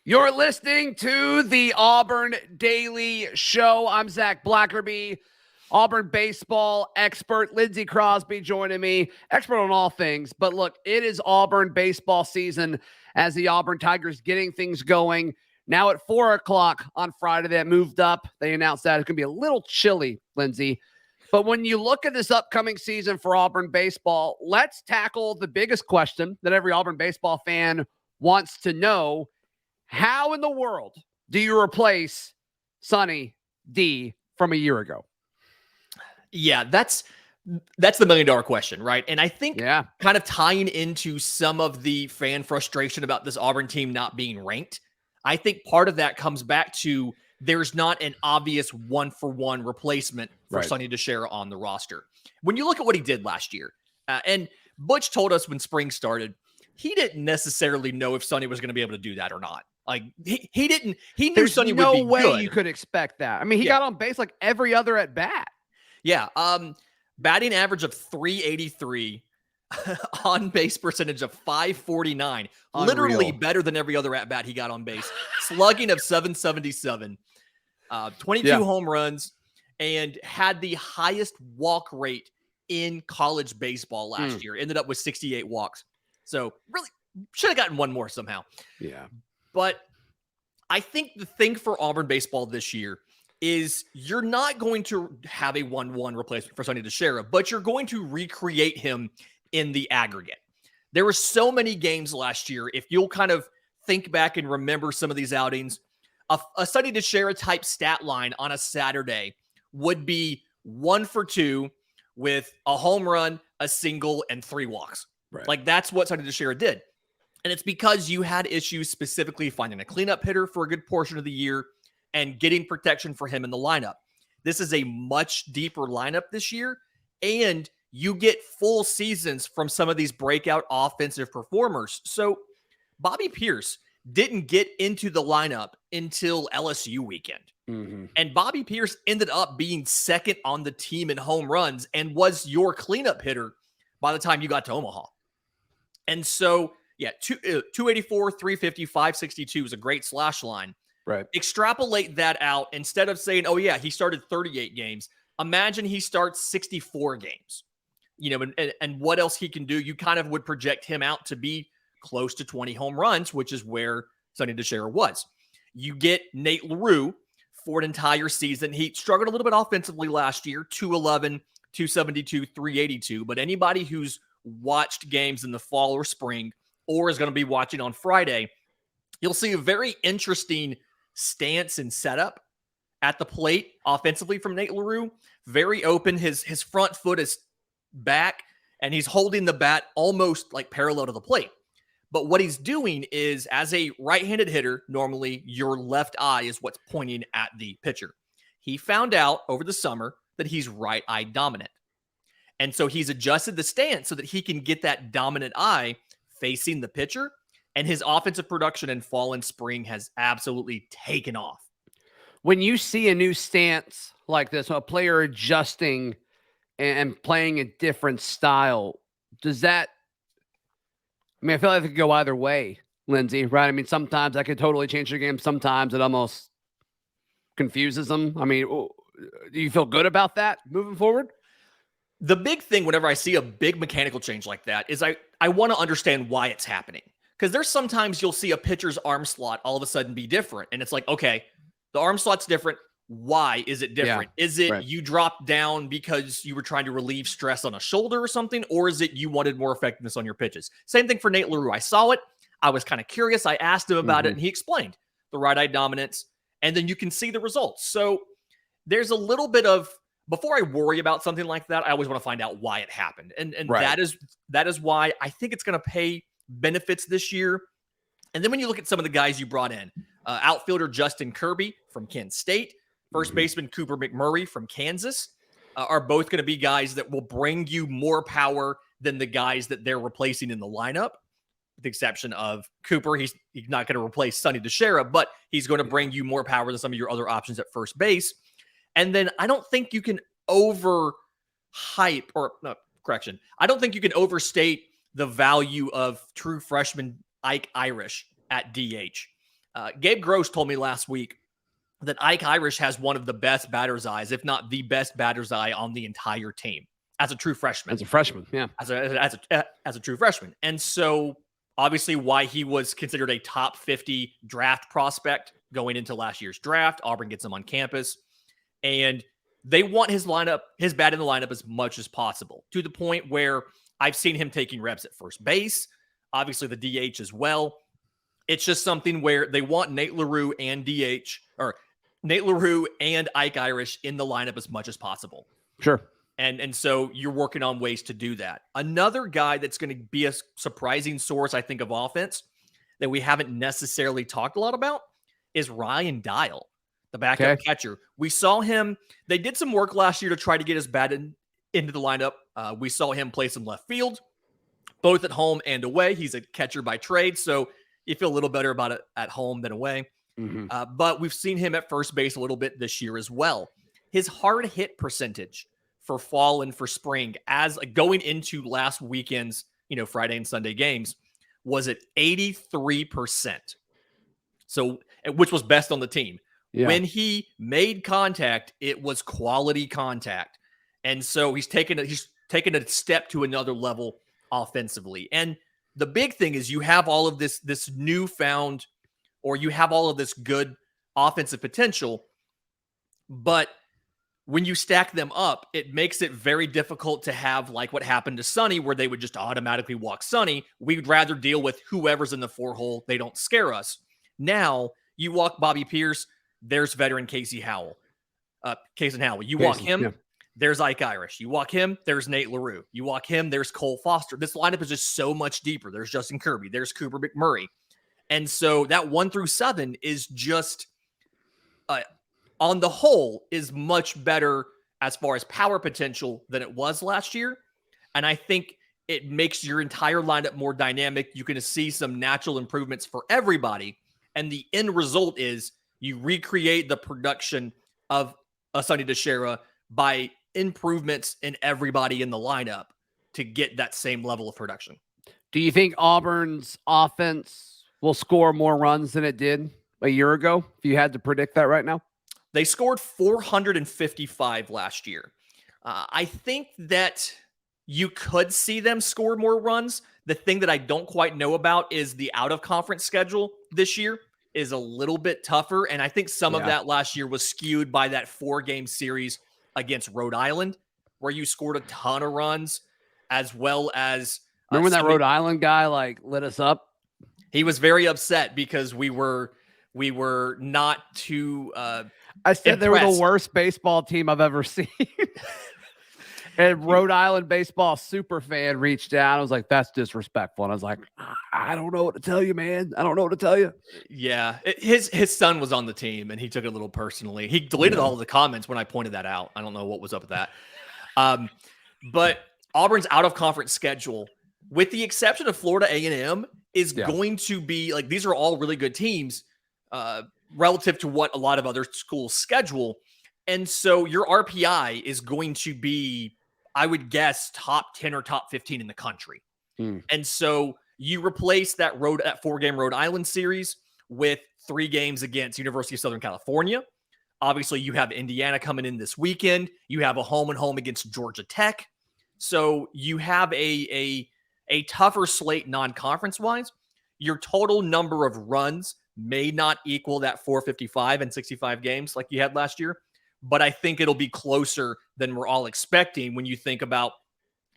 You're listening to the Auburn Daily Show. I'm Zach Blackerby, Auburn baseball expert. Lindsay Crosby joining me, expert on all things. But look, it is Auburn baseball season as the Auburn Tigers getting things going. Now at 4 o'clock on Friday, that moved up. They announced that it's going to be a little chilly, Lindsay. But when you look at this upcoming season for Auburn baseball, let's tackle the biggest question that every Auburn baseball fan wants to know. How in the world do you replace Sonny D from a year ago? Yeah, that's the million-dollar question, right? And I think kind of tying into some of the fan frustration about this Auburn team not being ranked, I think part of that comes back to there's not an obvious one-for-one replacement for Sonny DiChiara on the roster. When you look at what he did last year, and Butch told us when spring started, he didn't necessarily know if Sonny was going to be able to do that or not. Like he knew Sonny would be good. There's no way you could expect that. I mean, he got on base like every other at bat. Yeah. Batting average of 383, on base percentage of 549, literally better than every other at bat he got on base. Slugging of 777, 22 home runs, and had the highest walk rate in college baseball last year. Ended up with 68 walks. So really should have gotten one more somehow. Yeah. But I think the thing for Auburn baseball this year is you're not going to have a 1-1 replacement for Sonny DiChiara, but you're going to recreate him in the aggregate. There were so many games last year. If you'll kind of think back and remember some of these outings, a Sonny DiChiara type stat line on a Saturday would be 1 for 2 with a home run, a single, and 3 walks. Right. Like that's what Sonny DiChiara did. And it's because you had issues specifically finding a cleanup hitter for a good portion of the year and getting protection for him in the lineup. This is a much deeper lineup this year, and you get full seasons from some of these breakout offensive performers. So Bobby Pierce didn't get into the lineup until LSU weekend. And Bobby Pierce ended up being second on the team in home runs and was your cleanup hitter by the time you got to Omaha. And so, yeah, 284, 350, 562 is a great slash line. Right. Extrapolate that out. Instead of saying, oh, yeah, he started 38 games. Imagine he starts 64 games. You know, and what else he can do. You kind of would project him out to be close to 20 home runs, which is where Sonny DiChiara was. You get Nate LaRue for an entire season. He struggled a little bit offensively last year, 211, 272, 382. But anybody who's watched games in the fall or spring or is going to be watching on Friday, you'll see a very interesting stance and setup at the plate offensively from Nate LaRue. Very open. His front foot is back, and he's holding the bat almost like parallel to the plate. But what he's doing is, as a right-handed hitter, normally your left eye is what's pointing at the pitcher. He found out over the summer that he's right-eye dominant. And so he's adjusted the stance so that he can get that dominant eye facing the pitcher, and his offensive production in fall and spring has absolutely taken off. When you see a new stance like this, a player adjusting and playing a different style, does that, I mean, I feel like it could go either way, Lindsay, right? I mean, sometimes that could totally change your game. Sometimes it almost confuses them. I mean, do you feel good about that moving forward? The big thing whenever I see a big mechanical change like that is I want to understand why it's happening. Because there's sometimes you'll see a pitcher's arm slot all of a sudden be different. And it's like, okay, the arm slot's different. Why is it different? Yeah, is it you dropped down because you were trying to relieve stress on a shoulder or something? Or is it you wanted more effectiveness on your pitches? Same thing for Nate LaRue. I saw it. I was kind of curious. I asked him about it, and he explained the right-eye dominance. And then you can see the results. So there's a little bit of, before I worry about something like that, I always want to find out why it happened. And that is why I think it's going to pay benefits this year. And then when you look at some of the guys you brought in, outfielder Justin Kirby from Kent State, first baseman Cooper McMurray from Kansas, are both going to be guys that will bring you more power than the guys that they're replacing in the lineup, with the exception of Cooper. He's not going to replace Sonny DiChiara, but he's going to bring you more power than some of your other options at first base. And then I don't think you can I don't think you can overstate the value of true freshman Ike Irish at DH. Gabe Gross told me last week that Ike Irish has one of the best batter's eyes, if not the best batter's eye on the entire team as a true freshman. As a freshman, yeah. As a true freshman. And so obviously why he was considered a top 50 draft prospect going into last year's draft. Auburn gets him on campus. And they want his bat in the lineup as much as possible, to the point where I've seen him taking reps at first base, obviously the DH as well. It's just something where they want Nate LaRue and Ike Irish in the lineup as much as possible. Sure. And so you're working on ways to do that. Another guy that's going to be a surprising source, I think, of offense that we haven't necessarily talked a lot about is Ryan Dial, the backup catcher. We saw him. They did some work last year to try to get his bat into the lineup. We saw him play some left field, both at home and away. He's a catcher by trade, so you feel a little better about it at home than away. Mm-hmm. But we've seen him at first base a little bit this year as well. His hard hit percentage for fall and for spring, as going into last weekend's, Friday and Sunday games, was at 83%. So, which was best on the team. Yeah. When he made contact, it was quality contact. And so he's taken a step to another level offensively. And the big thing is you have all of this newfound, or you have all of this good offensive potential, but when you stack them up, it makes it very difficult to have like what happened to Sonny, where they would just automatically walk Sonny. We'd rather deal with whoever's in the 4-hole. They don't scare us. Now you walk Bobby Pierce, there's veteran Casey Howell. You walk him, yeah. There's Ike Irish. You walk him, there's Nate LaRue. You walk him, there's Cole Foster. This lineup is just so much deeper. There's Justin Kirby. There's Cooper McMurray. And so that 1 through 7 is just, on the whole, is much better as far as power potential than it was last year. And I think it makes your entire lineup more dynamic. You can see some natural improvements for everybody. And the end result is you recreate the production of a Sonny DiChiara by improvements in everybody in the lineup to get that same level of production. Do you think Auburn's offense will score more runs than it did a year ago, if you had to predict that right now? They scored 455 last year. I think that you could see them score more runs. The thing that I don't quite know about is the out-of-conference schedule this year is a little bit tougher, and I think some of that last year was skewed by that 4-game series against Rhode Island, where you scored a ton of runs, as well as... Remember when that Rhode Island guy, lit us up? He was very upset because we were not too I said impressed. They were the worst baseball team I've ever seen. And Rhode Island baseball super fan reached out. I was like, that's disrespectful. And I was like, I don't know what to tell you, man. I don't know what to tell you. Yeah. His son was on the team, and he took it a little personally. He deleted all of the comments when I pointed that out. I don't know what was up with that. But Auburn's out-of-conference schedule, with the exception of Florida A&M, is going to be, these are all really good teams relative to what a lot of other schools schedule. And so your RPI is going to be, I would guess, top 10 or top 15 in the country. And so you replace that 4-game Rhode Island series with 3 games against University of Southern California. Obviously, you have Indiana coming in this weekend. You have a home and home against Georgia Tech. So you have a tougher slate non-conference wise. Your total number of runs may not equal that 455 and 65 games like you had last year, but I think it'll be closer than we're all expecting when you think about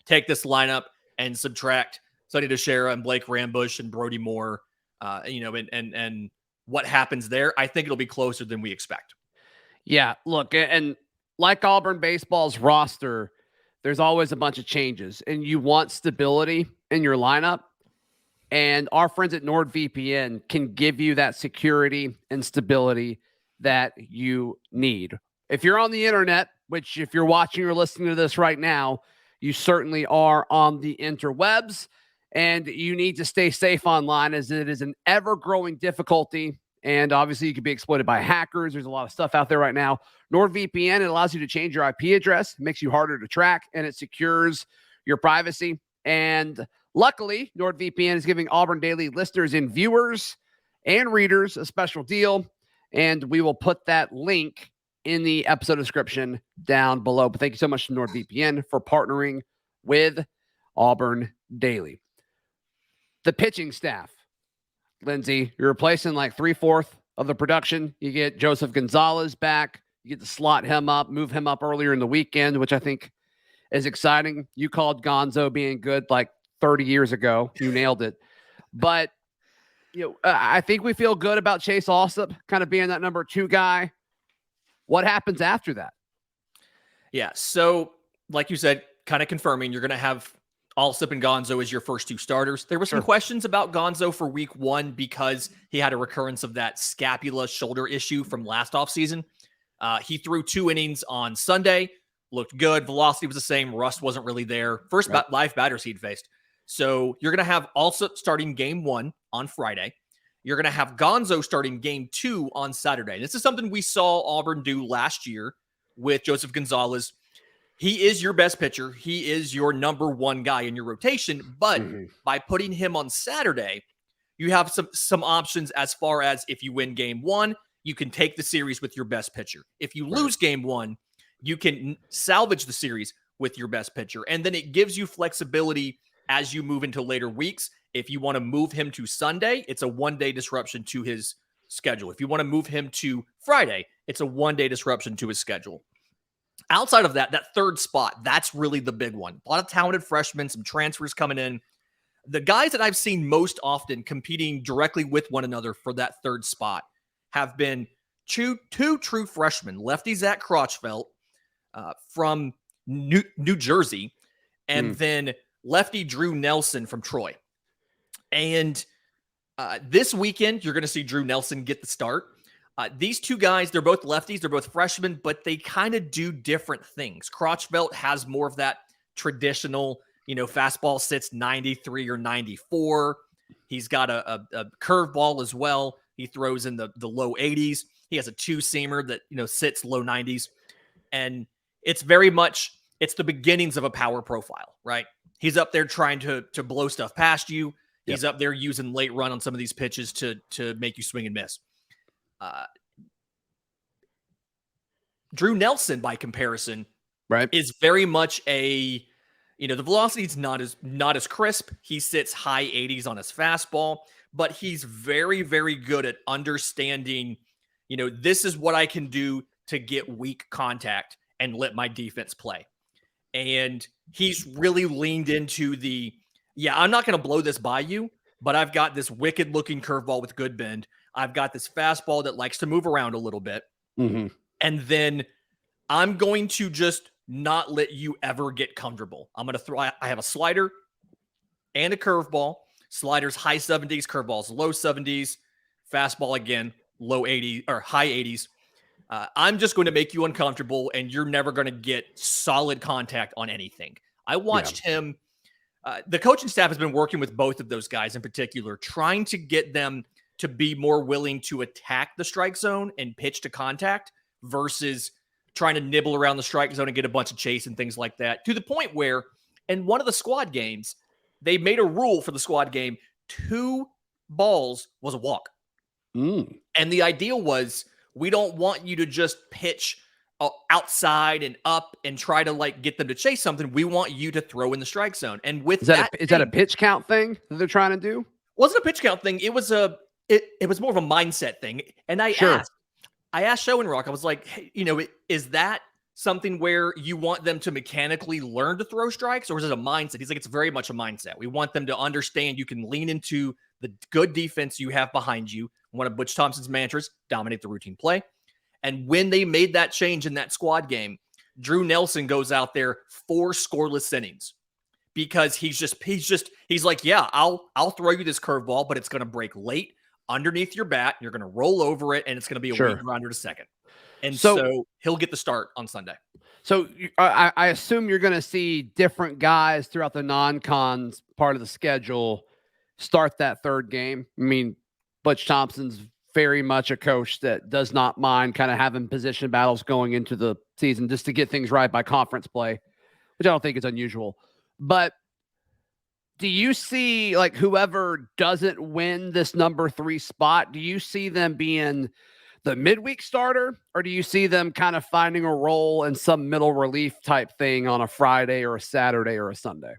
take this lineup and subtract Sonny DiChiara and Blake Rambush and Brody Moore, and what happens there. I think it'll be closer than we expect. Yeah, look, and like Auburn baseball's roster, there's always a bunch of changes, and you want stability in your lineup. And our friends at NordVPN can give you that security and stability that you need. If you're on the internet, which if you're watching or listening to this right now, you certainly are on the interwebs, and you need to stay safe online as it is an ever-growing difficulty. And obviously you could be exploited by hackers. There's a lot of stuff out there right now. NordVPN, it allows you to change your IP address, makes you harder to track, and it secures your privacy. And luckily, NordVPN is giving Auburn Daily listeners and viewers and readers a special deal, and we will put that link in the episode description down below. But thank you so much to NordVPN for partnering with Auburn Daily. The pitching staff, Lindsay, you're replacing like 3/4 of the production. You get Joseph Gonzalez back. You get to slot him up, move him up earlier in the weekend, which I think is exciting. You called Gonzo being good like 30 years ago. You nailed it. But I think we feel good about Chase Allsup kind of being that number 2 guy. What happens after that? Yeah, so like you said, kind of confirming you're going to have Allsup and Gonzo as your first 2 starters. There were some questions about Gonzo for week 1 because he had a recurrence of that scapula shoulder issue from last offseason. He threw 2 innings on Sunday, looked good. Velocity was the same. Rust wasn't really there. First live batters he'd faced. So you're going to have Allsup starting game 1 on Friday. You're going to have Gonzo starting game 2 on Saturday. This is something we saw Auburn do last year with Joseph Gonzalez. He is your best pitcher. He is your number 1 guy in your rotation. But by putting him on Saturday, you have some options as far as if you win game 1, you can take the series with your best pitcher. If you lose game 1, you can salvage the series with your best pitcher. And then it gives you flexibility as you move into later weeks. If you want to move him to Sunday, it's a 1-day disruption to his schedule. If you want to move him to Friday, it's a 1-day disruption to his schedule. Outside of that, that 3rd spot, that's really the big one. A lot of talented freshmen, some transfers coming in. The guys that I've seen most often competing directly with one another for that 3rd spot have been two true freshmen, lefty Zach Crotchfeld from New Jersey, and then lefty Drew Nelson from Troy. And this weekend, you're going to see Drew Nelson get the start. These 2 guys, they're both lefties. They're both freshmen, but they kind of do different things. Crotchfeld has more of that traditional, fastball sits 93 or 94. He's got a curveball as well. He throws in the low 80s. He has a 2-seamer that, sits low 90s. And it's very much, it's the beginnings of a power profile, right? He's up there trying to blow stuff past you. He's up there using late run on some of these pitches to make you swing and miss. Drew Nelson, by comparison, is very much a, the velocity is not as crisp. He sits high 80s on his fastball, but he's very, very good at understanding, this is what I can do to get weak contact and let my defense play. And he's really leaned into I'm not going to blow this by you, but I've got this wicked looking curveball with good bend. I've got this fastball that likes to move around a little bit. And then I'm going to just not let you ever get comfortable. I'm going to throw, I have a slider and a curveball. Sliders high 70s, curveballs low 70s, fastball again, low 80s or high 80s. I'm just going to make you uncomfortable and you're never going to get solid contact on anything. I watched him. The coaching staff has been working with both of those guys in particular, trying to get them to be more willing to attack the strike zone and pitch to contact versus trying to nibble around the strike zone and get a bunch of chase and things like that, to the point where in one of the squad games, they made a rule for the squad game, 2 balls was a walk. And the idea was, we don't want you to just pitch outside and up and try to get them to chase something. We want you to throw in the strike zone. And with is that a pitch count thing that they're trying to do? Wasn't a pitch count thing. It was it was more of a mindset thing. And I asked Schoenrock, I was like, hey, is that something where you want them to mechanically learn to throw strikes, or is it a mindset? He's like, it's very much a mindset. We want them to understand you can lean into the good defense you have behind you. One of Butch Thompson's mantras, dominate the routine play. And when they made that change in that squad game, Drew Nelson goes out there 4 scoreless innings because he's like, yeah, I'll throw you this curveball, but it's going to break late underneath your bat. You're going to roll over it, and it's going to be a weak grounder to second. And so he'll get the start on Sunday. So I assume you're going to see different guys throughout the non-cons part of the schedule start that 3rd game. I mean, Butch Thompson's very much a coach that does not mind kind of having position battles going into the season just to get things right by conference play, which I don't think is unusual. But Do you see like whoever doesn't win this number 3 spot, do you see them being the midweek starter, or do you see them kind of finding a role in some middle relief type thing on a Friday or a Saturday or a Sunday?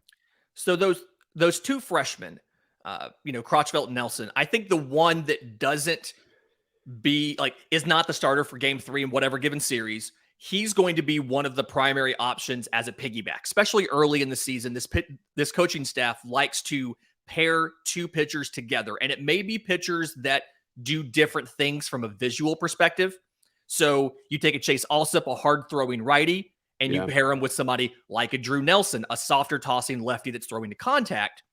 So those two freshmen, Crotchfeld and Nelson, I think the one that doesn't is not the starter for game 3 in whatever given series, he's going to be one of the primary options as a piggyback, especially early in the season. This coaching staff likes to pair two pitchers together, and it may be pitchers that do different things from a visual perspective. So you take a Chase Allsup, a hard-throwing righty, and you pair him with somebody like a Drew Nelson, a softer tossing lefty that's throwing to contact,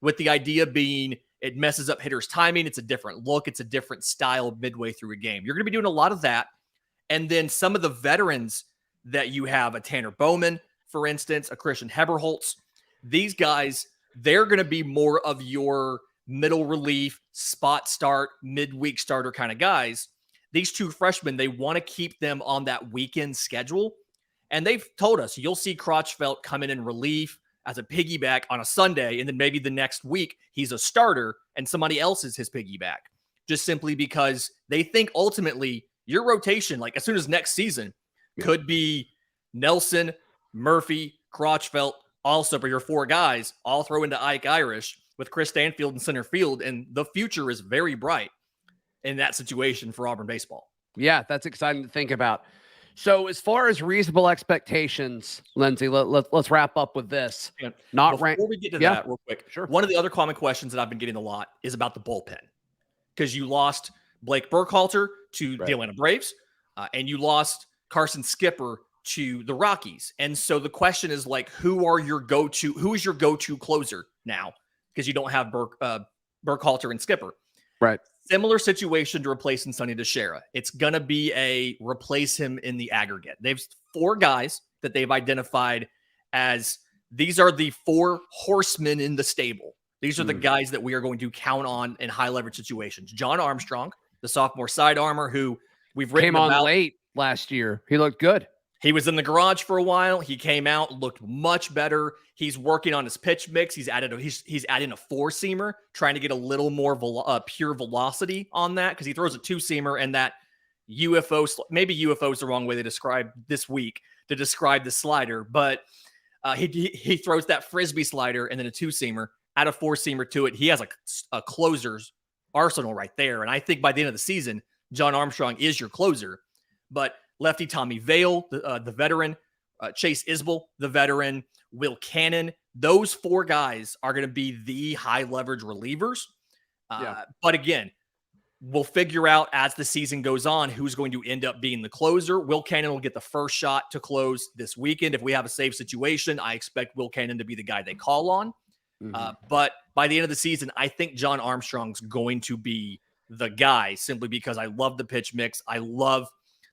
with the idea being it messes up hitters' timing. It's a different look. It's a different style midway through a game. You're going to be doing a lot of that. And then some of the veterans that you have, a Tanner Bowman, for instance, a Christian Heberholtz, these guys, they're going to be more of your middle relief, spot start, midweek starter kind of guys. These two freshmen, they want to keep them on that weekend schedule. And they've told us you'll see Crotchfeld come in relief as a piggyback on a Sunday, and then maybe the next week he's a starter and somebody else is his piggyback, just simply because they think ultimately your rotation, like as soon as next season, could be Nelson, Murphy, Crotchfeld, also for your 4 guys, all throw into Ike Irish with Chris Stanfield in center field, and the future is very bright in that situation for Auburn baseball. Yeah, that's exciting to think about. So as far as reasonable expectations, Lindsay, let's wrap up with this. Before we get to that real quick, sure. One of the other common questions that I've been getting a lot is about the bullpen, because you lost Blake Burkhalter to the Atlanta Braves, and you lost Carson Skipper to the Rockies. And so the question is like, who is your go-to closer now? Because you don't have Burkhalter and Skipper. Right. Similar situation to replacing Sonny DiChiara. It's going to be a replace him in the aggregate. They've 4 guys that they've identified as these are the 4 horsemen in the stable. These are the guys that we are going to count on in high leverage situations. John Armstrong, the sophomore side armor who we've written about. Came on late last year. He looked good. He was in the garage for a while. He came out, looked much better. He's working on his pitch mix. He's adding a 4-seamer, trying to get a little more pure velocity on that, because he throws a 2-seamer and that UFO. Maybe UFO is the wrong way to describe this week to describe the slider, but he throws that frisbee slider and then a 2-seamer, add a 4-seamer to it. He has a closer's arsenal right there, and I think by the end of the season, John Armstrong is your closer. But lefty Tommy Vale, the veteran, Chase Isbell, the veteran, Will Cannon. Those 4 guys are going to be the high leverage relievers. But again, we'll figure out as the season goes on who's going to end up being the closer. Will Cannon will get the first shot to close this weekend. If we have a safe situation, I expect Will Cannon to be the guy they call on. But by the end of the season, I think John Armstrong's going to be the guy, simply because I love the pitch mix. I love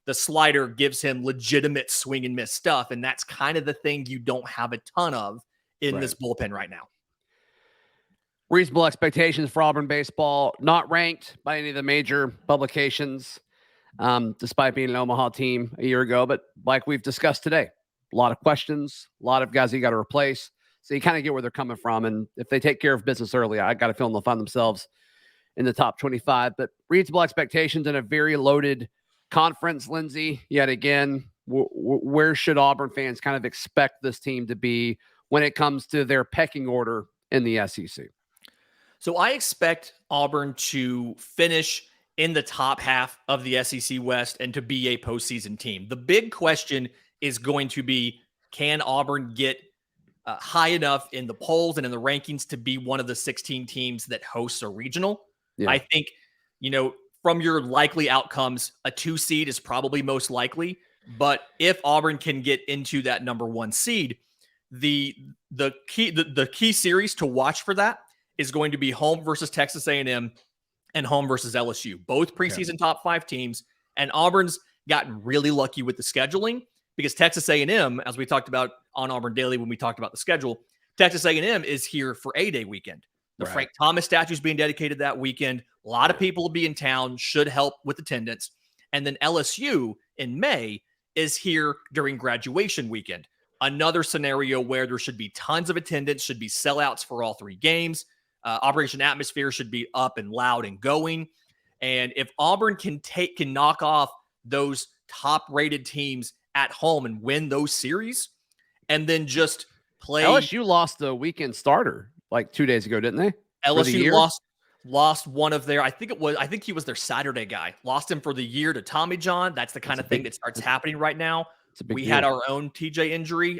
the slider, gives him legitimate swing and miss stuff. And that's kind of the thing you don't have a ton of in this bullpen right now. Reasonable expectations for Auburn baseball, not ranked by any of the major publications, despite being an Omaha team a year ago. But like we've discussed today, a lot of questions, a lot of guys you got to replace. So you kind of get where they're coming from. And if they take care of business early, I got a feeling they'll find themselves in the top 25. But reasonable expectations in a very loaded conference, Lindsay, yet again, where should Auburn fans kind of expect this team to be when it comes to their pecking order in the SEC? So I expect Auburn to finish in the top half of the SEC West and to be a postseason team. The big question is going to be, can Auburn get high enough in the polls and in the rankings to be one of the 16 teams that hosts a regional? I think, from your likely outcomes, a 2 seed is probably most likely. But if Auburn can get into that number 1 seed, the key series to watch for that is going to be home versus Texas A&M and home versus LSU, both preseason top 5 teams. And Auburn's gotten really lucky with the scheduling, because Texas A&M, as we talked about on Auburn Daily when we talked about the schedule, Texas A&M is here for A-Day weekend. The Frank Thomas statue is being dedicated that weekend. A lot of people will be in town, should help with attendance. And then LSU in May is here during graduation weekend. another scenario where there should be tons of attendance, should be sellouts for all 3 games. Operation Atmosphere should be up and loud and going. And if Auburn can knock off those top-rated teams at home and win those series, and then just play. LSU lost the weekend starter like 2 days ago, didn't they? LSU lost one of their, I think he was their Saturday guy. Lost him for the year to Tommy John. That's the kind of thing that starts happening right now. We had our own TJ injury.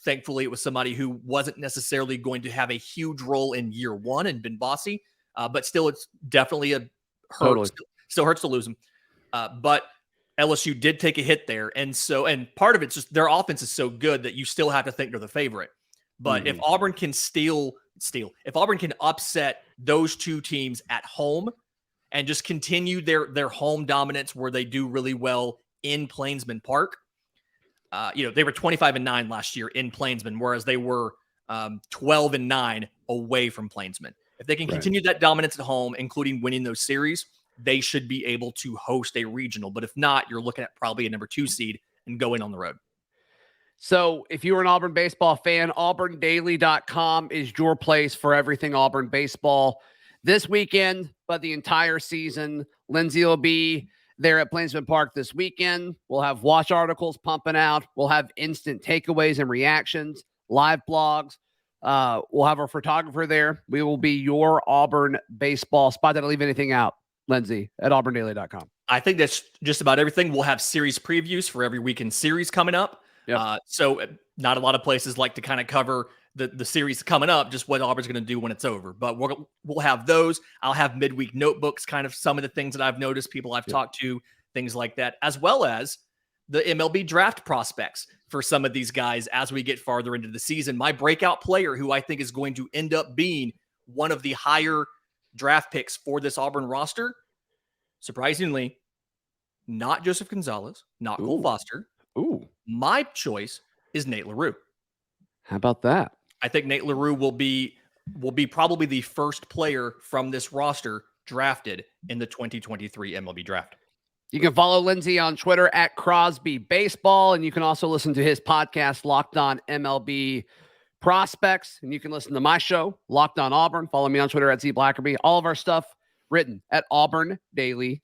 Thankfully, it was somebody who wasn't necessarily going to have a huge role in year 1 and Ben Bossy, but still, it's definitely a hurt. Totally. Still hurts to lose him. But LSU did take a hit there. And part of it's just their offense is so good that you still have to think they're the favorite. But if Auburn can if Auburn can upset those 2 teams at home and just continue their home dominance where they do really well in Plainsman Park, they were 25-9 last year in Plainsman, whereas they were 12-9 away from Plainsman. If they can continue that dominance at home, including winning those series, they should be able to host a regional. But if not, you're looking at probably a number 2 seed and going on the road. So if you're an Auburn baseball fan, auburndaily.com is your place for everything Auburn baseball this weekend, but the entire season. Lindsay will be there at Plainsman Park this weekend. We'll have watch articles pumping out. We'll have instant takeaways and reactions, live blogs. We'll have our photographer there. We will be your Auburn baseball spot. Did I leave anything out, Lindsay, at auburndaily.com? I think that's just about everything. We'll have series previews for every weekend series coming up. Yep. So not a lot of places like to kind of cover the series coming up, just what Auburn's going to do when it's over. But we'll have those. I'll have midweek notebooks, kind of some of the things that I've noticed, people I've talked to, things like that, as well as the MLB draft prospects for some of these guys as we get farther into the season. My breakout player, who I think is going to end up being one of the higher draft picks for this Auburn roster, surprisingly, not Joseph Gonzalez, not Cole Foster. My choice is Nate LaRue. How about that? I think Nate LaRue will be probably the first player from this roster drafted in the 2023 MLB draft. You can follow Lindsay on Twitter at Crosby Baseball, and you can also listen to his podcast, Locked On MLB Prospects, and you can listen to my show, Locked On Auburn. Follow me on Twitter at ZBlackerby. All of our stuff written at auburndaily.com.